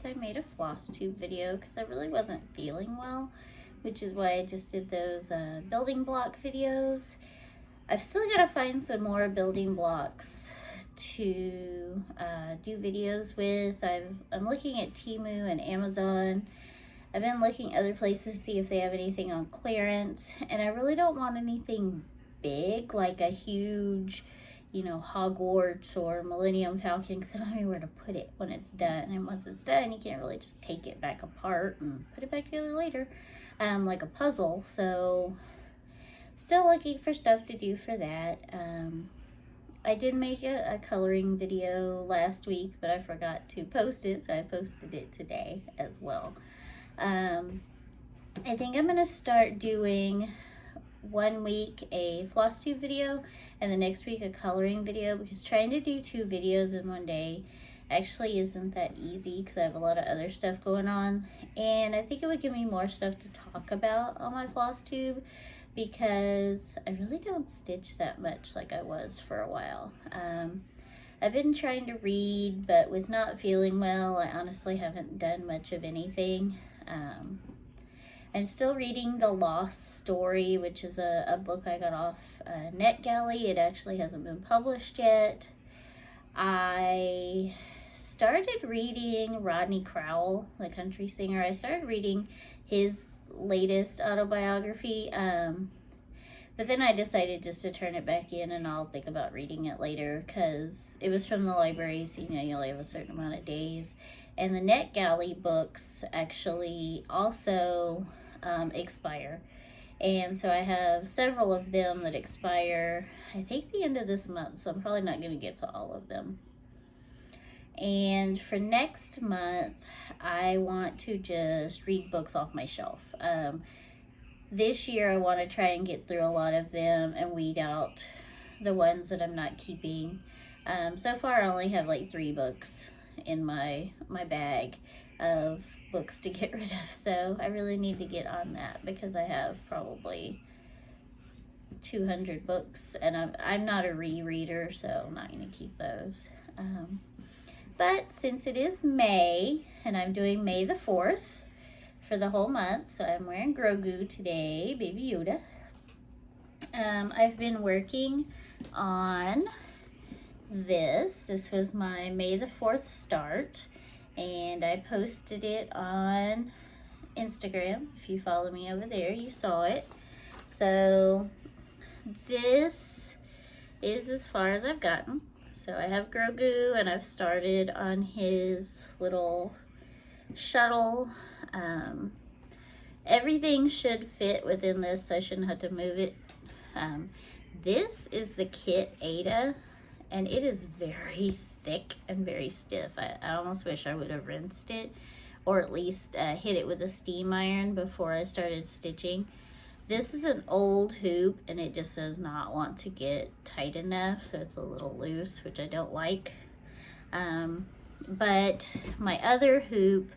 I made a FlossTube video because I really wasn't feeling well, which is why I just did those building block videos. I've still got to find some more building blocks to do videos with. I'm looking at Temu and Amazon. I've been looking other places to see if they have anything on clearance, and I really don't want anything big, like a huge, you know, Hogwarts or Millennium Falcon, because I don't know where to put it when it's done. And once it's done, you can't really just take it back apart and put it back together later, like a puzzle. So still looking for stuff to do for that. I did make a coloring video last week, but I forgot to post it, so I posted it today as well. I think I'm going to start doing one week a FlossTube video and the next week a coloring video, because trying to do 2 videos in one day actually isn't that easy because I have a lot of other stuff going on. And I think it would give me more stuff to talk about on my FlossTube, because I really don't stitch that much like I was for a while. I've been trying to read, but with not feeling well, I honestly haven't done much of anything. I'm still reading The Lost Story, which is a book I got off NetGalley. It actually hasn't been published yet. I started reading Rodney Crowell, the country singer. I started reading his latest autobiography, but then I decided just to turn it back in, and I'll think about reading it later because it was from the library, so you know, you only have a certain amount of days. And the NetGalley books actually also expire, and so I have several of them that expire, I think, the end of this month, so I'm probably not going to get to all of them. And for next month, I want to just read books off my shelf. This year, I want to try and get through a lot of them and weed out the ones that I'm not keeping. So far, I only have like 3 books in my bag of books to get rid of. So I really need to get on that because I have probably 200 books, and I'm not a rereader, so I'm not going to keep those. But since it is May, and I'm doing May the 4th for the whole month, so I'm wearing Grogu today, Baby Yoda. I've been working on this. This was my May the 4th start, and I posted it on Instagram. If you follow me over there, you saw it. So this is as far as I've gotten. So I have Grogu, and I've started on his little shuttle. Everything should fit within this, so I shouldn't have to move it. This is the kit Ada, and it is very thick and very stiff. I almost wish I would have rinsed it, or at least hit it with a steam iron before I started stitching. This is an old hoop, and it just does not want to get tight enough, so it's a little loose, which I don't like. But my other hoop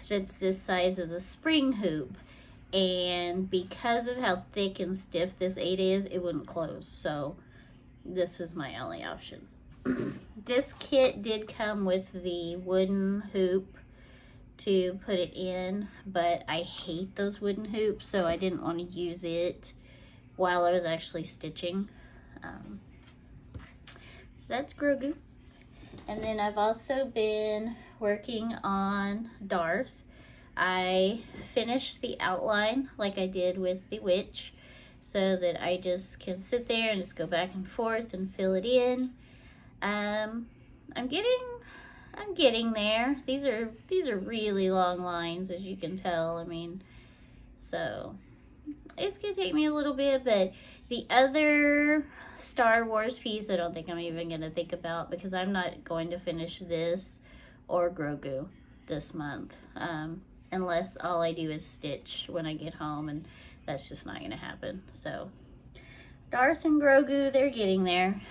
that's this size is a spring hoop, and because of how thick and stiff this 8 is, it wouldn't close, so this was my only option. This kit did come with the wooden hoop to put it in, but I hate those wooden hoops, so I didn't want to use it while I was actually stitching. So that's Grogu. And then I've also been working on Darth. I finished the outline like I did with the witch, so that I just can sit there and just go back and forth and fill it in. I'm getting there. These are really long lines, as you can tell. I mean, so it's gonna take me a little bit, but the other Star Wars piece I don't think I'm even gonna think about, because I'm not going to finish this or Grogu this month, unless all I do is stitch when I get home, and that's just not gonna happen. So Darth and Grogu, they're getting there.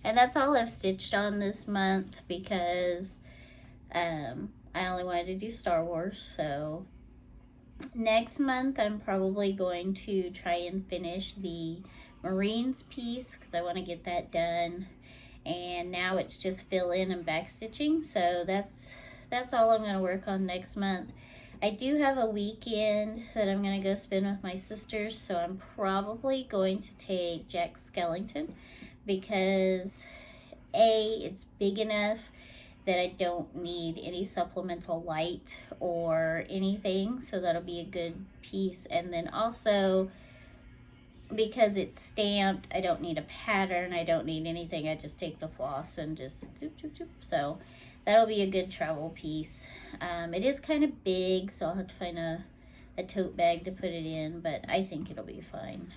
And that's all I've stitched on this month, because I only wanted to do Star Wars. So next month I'm probably going to try and finish the Marines piece, because I want to get that done. and now it's just fill in and back stitching. So that's all I'm going to work on next month. I do have a weekend that I'm going to go spend with my sisters, so I'm probably going to take Jack Skellington because it's big enough that I don't need any supplemental light or anything, so that'll be a good piece. And then also, because it's stamped, I don't need a pattern, I don't need anything, I just take the floss and just zoop, zoop, zoop. So that'll be a good travel piece. It is kind of big, so I'll have to find a tote bag to put it in, but I think it'll be fine.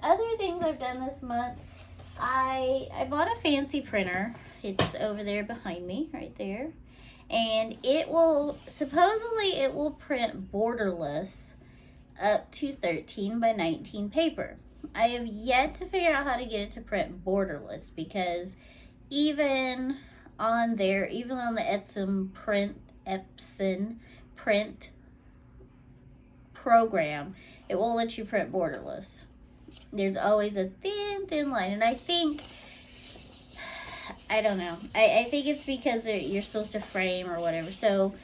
Other things I've done this month, I bought a fancy printer. It's over there behind me, right there. And it will, supposedly it will print borderless up to 13 by 19 paper. I have yet to figure out how to get it to print borderless, because even on the Epson print program, it won't let you print borderless. There's always a thin line, and I think, I don't know, I think it's because you're supposed to frame or whatever. So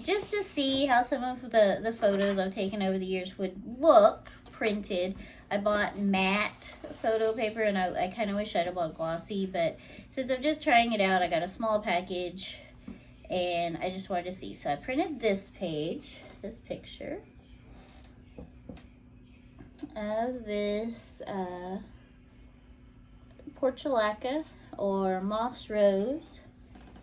just to see how some of the photos I've taken over the years would look printed, I bought matte photo paper, and I kind of wish I'd have bought glossy, but since I'm just trying it out, I got a small package and I just wanted to see. So I printed this picture of this portulaca or moss rose.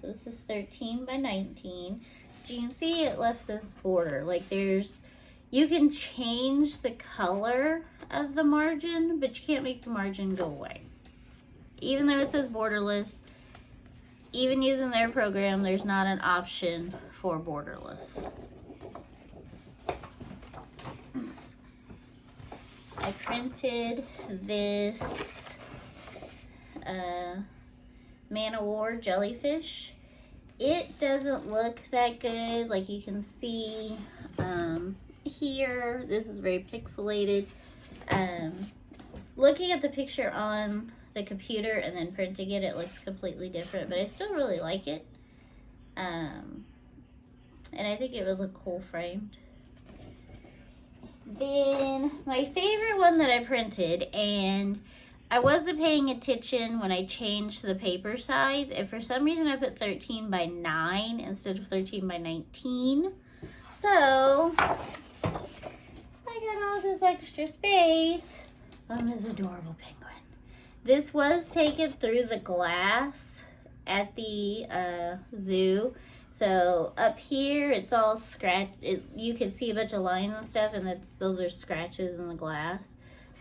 So this is 13 by 19. As you can see, it left this border. Like you can change the color of the margin, but you can't make the margin go away. Even though it says borderless, even using their program, there's not an option for borderless. I printed this Man o' War jellyfish. It doesn't look that good. Like you can see here, this is very pixelated. Looking at the picture on the computer and then printing it, it looks completely different, but I still really like it. And I think it would look cool framed. Then my favorite one that I printed, and I wasn't paying attention when I changed the paper size, and for some reason I put 13 by 9 instead of 13 by 19. So I got all this extra space on this adorable penguin. This was taken through the glass at the zoo. So up here, it's all scratched. You can see a bunch of lines and stuff, and those are scratches in the glass.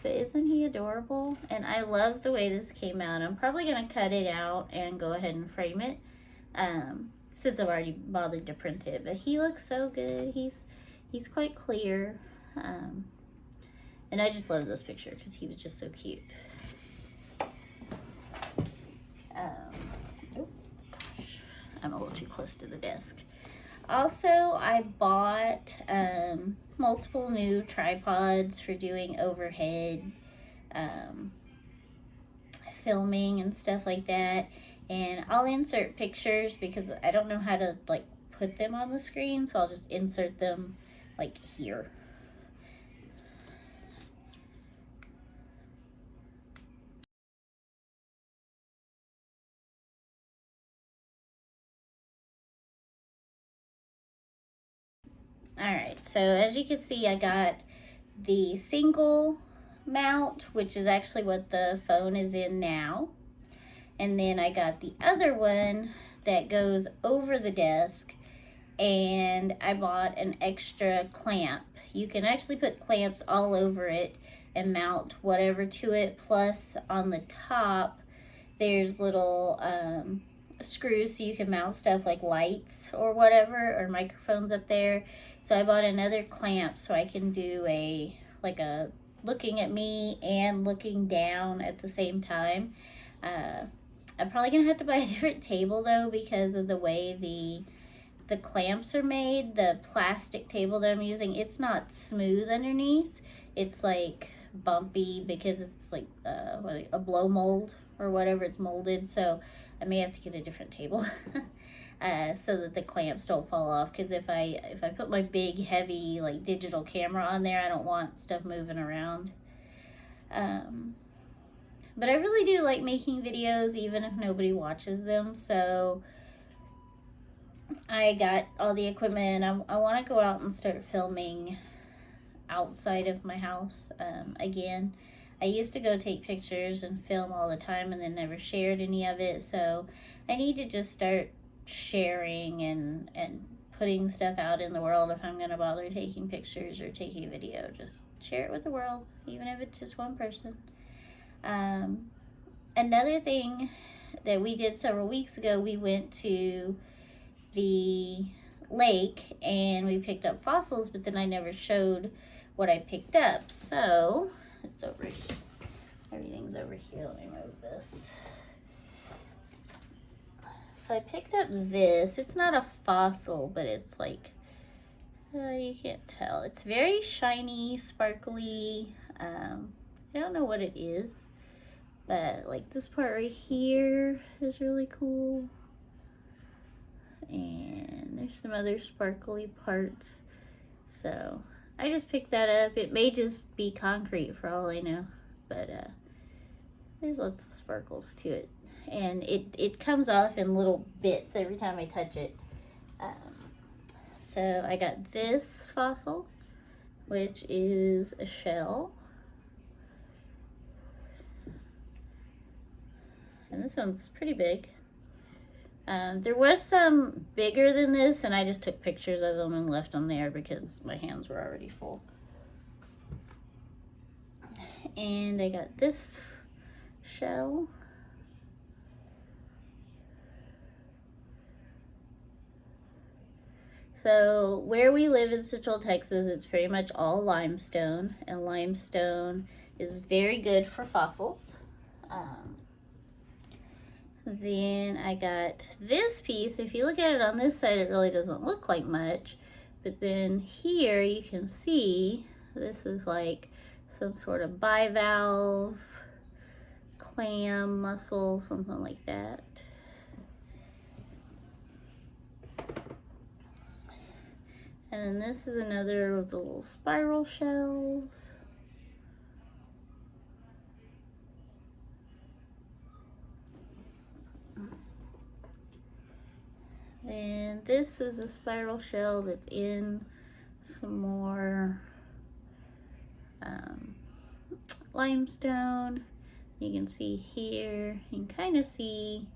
But isn't he adorable? And I love the way this came out. I'm probably going to cut it out and go ahead and frame it, since I've already bothered to print it. But he looks so good. He's quite clear. And I just love this picture because he was just so cute. Oh gosh, I'm a little too close to the desk. Also, I bought multiple new tripods for doing overhead filming and stuff like that. And I'll insert pictures because I don't know how to like put them on the screen, so I'll just insert them like here. Alright, so as you can see, I got the single mount, which is actually what the phone is in now. And then I got the other one that goes over the desk, and I bought an extra clamp. You can actually put clamps all over it and mount whatever to it, plus on the top there's little screws so you can mount stuff like lights or whatever, or microphones up there. So I bought another clamp so I can do like a looking at me and looking down at the same time. I'm probably gonna have to buy a different table though, because of the way the clamps are made. The plastic table that I'm using, it's not smooth underneath. It's like bumpy because it's like a blow mold or whatever, it's molded, so I may have to get a different table. So that the clamps don't fall off, because if I put my big heavy like digital camera on there, I don't want stuff moving around. But I really do like making videos even if nobody watches them, so I got all the equipment. I want to go out and start filming outside of my house again. I used to go take pictures and film all the time and then never shared any of it, so I need to just start sharing and putting stuff out in the world. If I'm going to bother taking pictures or taking a video, just share it with the world, even if it's just one person. Another thing that we did several weeks ago, we went to the lake and we picked up fossils, but then I never showed what I picked up. So it's over here. Everything's over here. Let me move this. So I picked up this. It's not a fossil, but it's like, you can't tell. It's very shiny, sparkly. I don't know what it is, but like this part right here is really cool. And there's some other sparkly parts. So I just picked that up. It may just be concrete for all I know, but there's lots of sparkles to it. And it comes off in little bits every time I touch it. So I got this fossil, which is a shell. And this one's pretty big. There was some bigger than this, and I just took pictures of them and left them there because my hands were already full. And I got this shell. So where we live in Central Texas, it's pretty much all limestone, and limestone is very good for fossils. Then I got this piece. If you look at it on this side, it really doesn't look like much, but then here you can see this is like some sort of bivalve, clam, mussel, something like that. And then this is another with the little spiral shells. And this is a spiral shell that's in some more limestone. You can see here, you can kind of see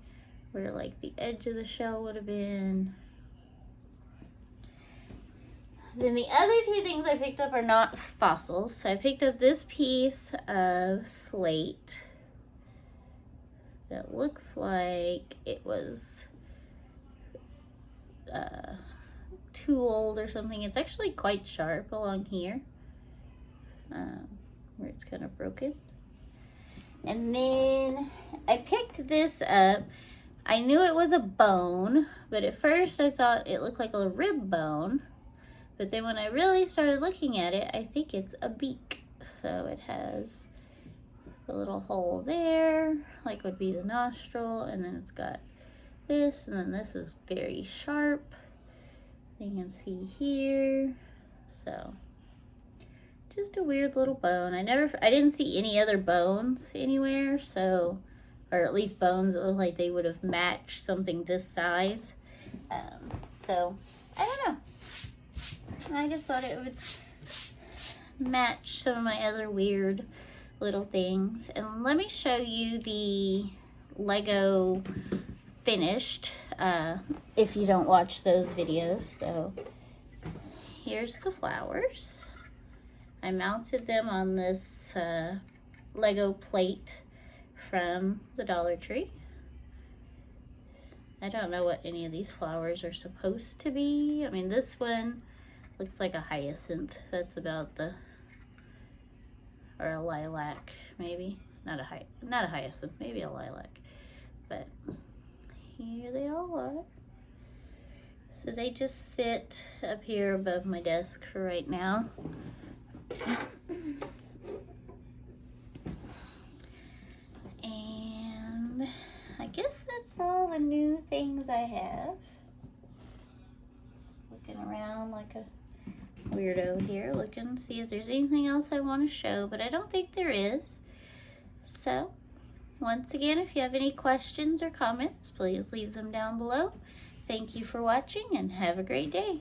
where like the edge of the shell would have been. Then the other two things I picked up are not fossils. So I picked up this piece of slate that looks like it was too old or something. It's actually quite sharp along here, where it's kind of broken. And then I picked this up. I knew it was a bone, but at first I thought it looked like a rib bone. But then when I really started looking at it, I think it's a beak. So it has a little hole there, like would be the nostril, and then it's got this, and then this is very sharp. You can see here. So just a weird little bone. I didn't see any other bones anywhere, so, or at least bones that look like they would have matched something this size. So I don't know. I just thought it would match some of my other weird little things. And let me show you the Lego finished, if you don't watch those videos. So here's the flowers. I mounted them on this Lego plate from the Dollar Tree. I don't know what any of these flowers are supposed to be. I mean, this one looks like a hyacinth. That's about the, or a lilac, maybe. Not a hyacinth, maybe a lilac. But here they all are. So they just sit up here above my desk for right now. that's all the new things I have. Just looking around like a weirdo here, looking to see if there's anything else I want to show, but I don't think there is. So, once again, if you have any questions or comments, please leave them down below. Thank you for watching and have a great day.